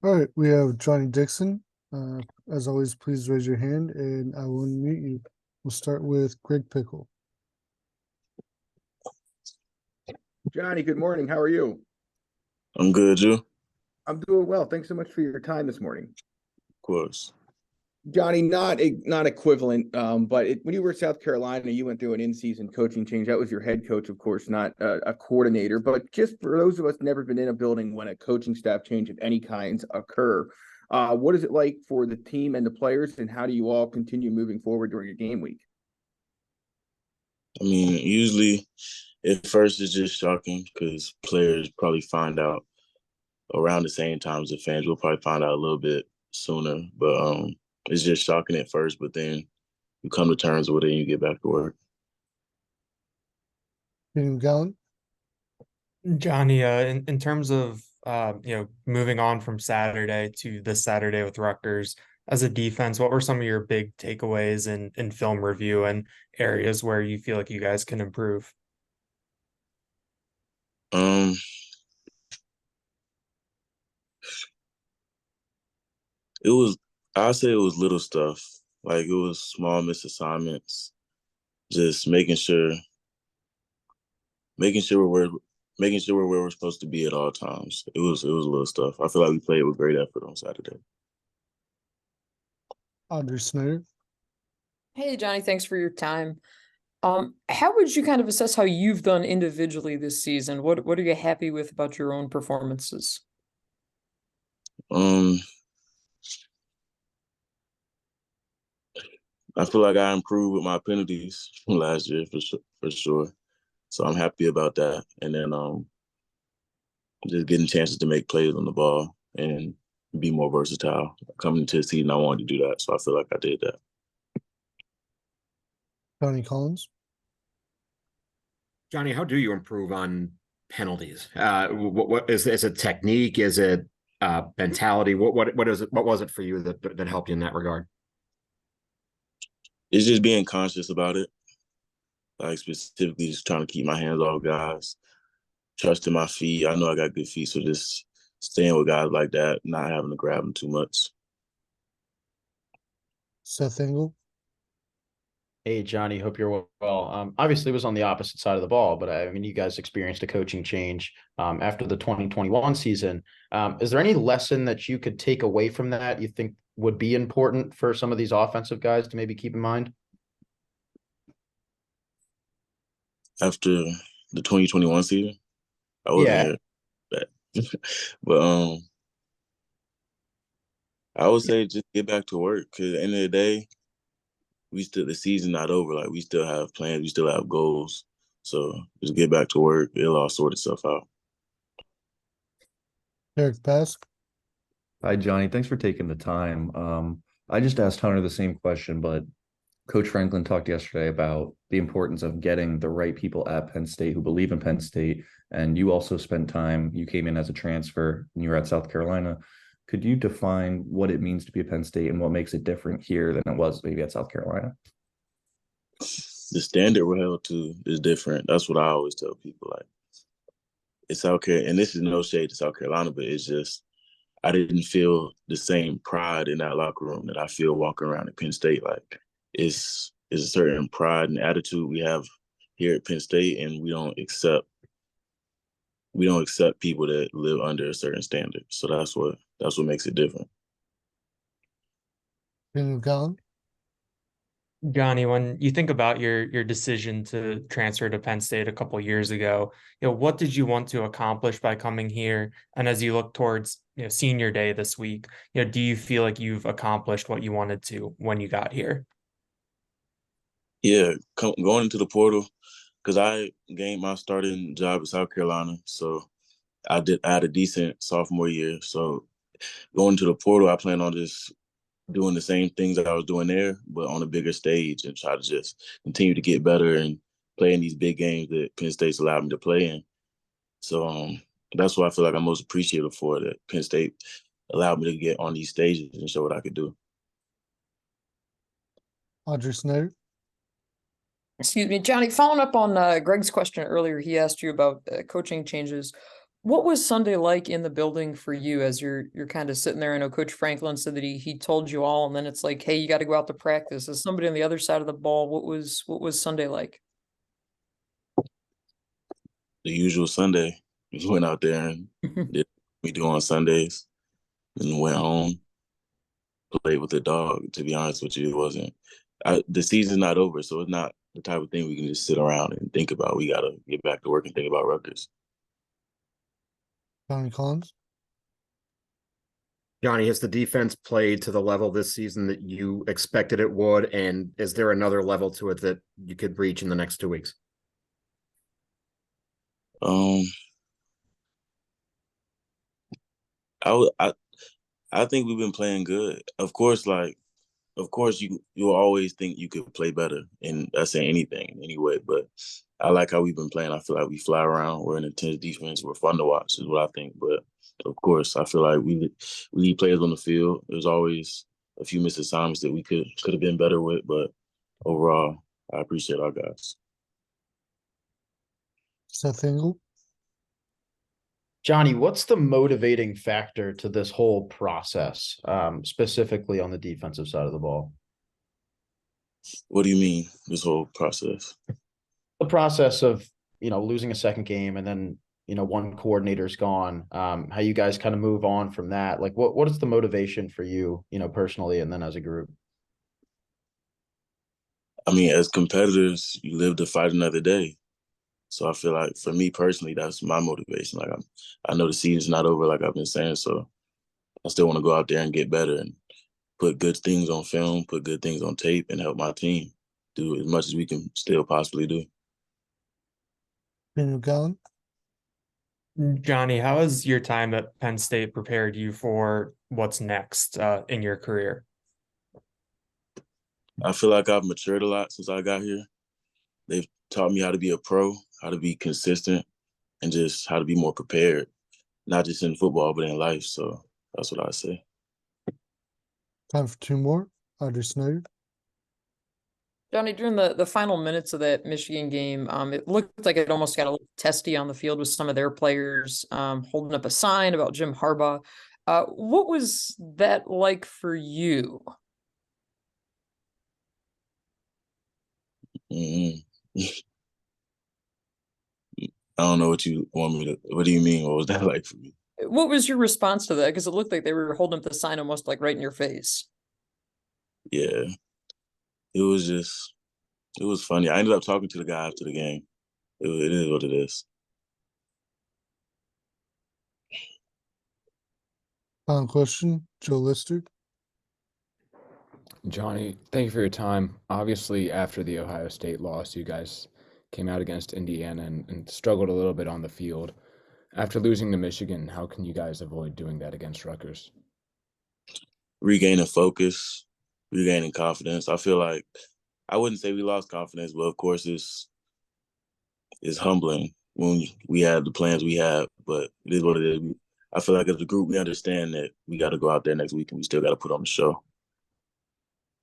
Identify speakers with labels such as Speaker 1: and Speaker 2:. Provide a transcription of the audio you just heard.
Speaker 1: All right, we have Johnny Dixon. As always, please raise your hand and I will unmute you. We'll start with Greg Pickle.
Speaker 2: Johnny, good morning. How are you?
Speaker 3: I'm good, you? Of
Speaker 2: I'm doing well. Thanks so much for your time this morning.
Speaker 3: course.
Speaker 2: Johnny, not equivalent, but when you were at South Carolina, you went through an in-season coaching change. That was your head coach, of course, not a coordinator. But just for those of us never been in a building when a coaching staff change of any kinds occur, what is it like for the team and the players, and how do you all continue moving forward during your game week?
Speaker 3: I mean, usually at first it's just shocking because players probably find out around the same time as the fans. We'll probably find out a little bit sooner, but it's just shocking at first. But then you come to terms with it and you get back to work.
Speaker 1: William Gallen.
Speaker 4: Johnny, in terms of moving on from Saturday to this Saturday with Rutgers as a defense, what were some of your big takeaways in film review and areas where you feel like you guys can improve?
Speaker 3: Um, it was I'd say it was little stuff. Like it was small misassignments, just making sure we're where we're supposed to be at all times. It was little stuff. I feel like we played with great effort on Saturday.
Speaker 1: Audrey Snyder.
Speaker 5: Hey, Johnny, thanks for your time. How would you kind of assess how you've done individually this season? What are you happy with about your own performances?
Speaker 3: Um, I feel like I improved with my penalties from last year for sure. So I'm happy about that. And then just getting chances to make plays on the ball and be more versatile. Coming into the season, I wanted to do that, so I feel like I did that.
Speaker 1: Tony Collins.
Speaker 6: Johnny, how do you improve on penalties? What is it technique? Is it mentality? What is it? What was it for you that helped you in that regard?
Speaker 3: It's just being conscious about it. Like specifically just trying to keep my hands off guys, trusting my feet. I know I got good feet, so just staying with guys like that, not having to grab them too much.
Speaker 1: Seth Engel.
Speaker 7: Hey, Johnny, hope you're well. Obviously, it was on the opposite side of the ball, but I mean, you guys experienced a coaching change after the 2021 season. Is there any lesson that you could take away from that you think would be important for some of these offensive guys to maybe keep in mind?
Speaker 3: After the 2021 season, I wasn't here that. But I would say just get back to work because at the end of the day, the season not over. Like we still have plans, we still have goals. So just get back to work. It'll all sort itself out.
Speaker 1: Eric Pask.
Speaker 8: Hi, Johnny. Thanks for taking the time. I just asked Hunter the same question, but Coach Franklin talked yesterday about the importance of getting the right people at Penn State who believe in Penn State. And you also spent time, you came in as a transfer and you were at South Carolina. Could you define what it means to be a Penn State and what makes it different here than it was maybe at South Carolina?
Speaker 3: The standard we're held to is different. That's what I always tell people. Like it's South Carolina, and this is no shade to South Carolina, but it's just I didn't feel the same pride in that locker room that I feel walking around at Penn State. Like it's a certain pride and attitude we have here at Penn State, and we don't accept people that live under a certain standard. So that's what makes it different.
Speaker 1: William Gallen.
Speaker 4: Johnny, when you think about your decision to transfer to Penn State a couple years ago, what did you want to accomplish by coming here? And as you look towards, senior day this week, do you feel like you've accomplished what you wanted to when you got here?
Speaker 3: Yeah, going into the portal, because I gained my starting job at South Carolina, so I had a decent sophomore year. So going to the portal, I plan on just doing the same things that I was doing there, but on a bigger stage and try to just continue to get better and play in these big games that Penn State's allowed me to play in. So that's what I feel like I'm most appreciative for, that Penn State allowed me to get on these stages and show what I could do.
Speaker 1: Audrey Snyder.
Speaker 5: Excuse me, Johnny, following up on Greg's question earlier, he asked you about coaching changes. What was Sunday like in the building for you as you're kind of sitting there? I know Coach Franklin said that he told you all, and then it's like, hey, you got to go out to practice. As somebody on the other side of the ball, what was Sunday like?
Speaker 3: The usual Sunday. We went out there and did what we do on Sundays and went home, played with the dog. To be honest with you, it wasn't. The season's not over, so it's not the type of thing we can just sit around and think about. We got to get back to work and think about Rutgers.
Speaker 1: Johnny Collins.
Speaker 6: Johnny, has the defense played to the level this season that you expected it would? And is there another level to it that you could reach in the next 2 weeks?
Speaker 3: I think we've been playing good. Of course, you'll always think you could play better, and that's saying anything anyway. But I like how we've been playing. I feel like we fly around. We're an intense defense. We're fun to watch, is what I think. But of course, I feel like we lead players on the field. There's always a few missed assignments that we could have been better with. But overall, I appreciate our guys.
Speaker 1: Seth Engel.
Speaker 7: Johnny, what's the motivating factor to this whole process, specifically on the defensive side of the ball?
Speaker 3: What do you mean, this whole process?
Speaker 7: The process of, losing a second game and then, one coordinator's gone, how you guys kind of move on from that. Like what is the motivation for you, personally, and then as a group?
Speaker 3: I mean, as competitors, you live to fight another day. So I feel like for me personally, that's my motivation. Like I know the season's not over, like I've been saying. So I still want to go out there and get better and put good things on film, put good things on tape, and help my team do as much as we can still possibly do.
Speaker 1: Daniel Gallen.
Speaker 4: Johnny, how has your time at Penn State prepared you for what's next in your career?
Speaker 3: I feel like I've matured a lot since I got here. They've taught me how to be a pro, how to be consistent, and just how to be more prepared, not just in football, but in life. So that's what I say.
Speaker 1: Time for two more. Audrey Snyder.
Speaker 5: Johnny, during the final minutes of that Michigan game, it looked like it almost got a little testy on the field with some of their players holding up a sign about Jim Harbaugh. What was that like for you?
Speaker 3: Mm-hmm. I don't know what you want me to. What do you mean? What was that like for me?
Speaker 5: What was your response to that? Because it looked like they were holding up the sign almost like right in your face.
Speaker 3: Yeah, it was funny. I ended up talking to the guy after the game. It is what it is.
Speaker 1: Final question, Joe Lister.
Speaker 9: Johnny, thank you for your time. Obviously, after the Ohio State loss, you guys came out against Indiana and struggled a little bit on the field. After losing to Michigan, how can you guys avoid doing that against Rutgers?
Speaker 3: Regaining focus, regaining confidence. I feel like I wouldn't say we lost confidence, but of course it's humbling when we had the plans we had, but it is what it is. I feel like as a group, we understand that we got to go out there next week and we still got to put on the show.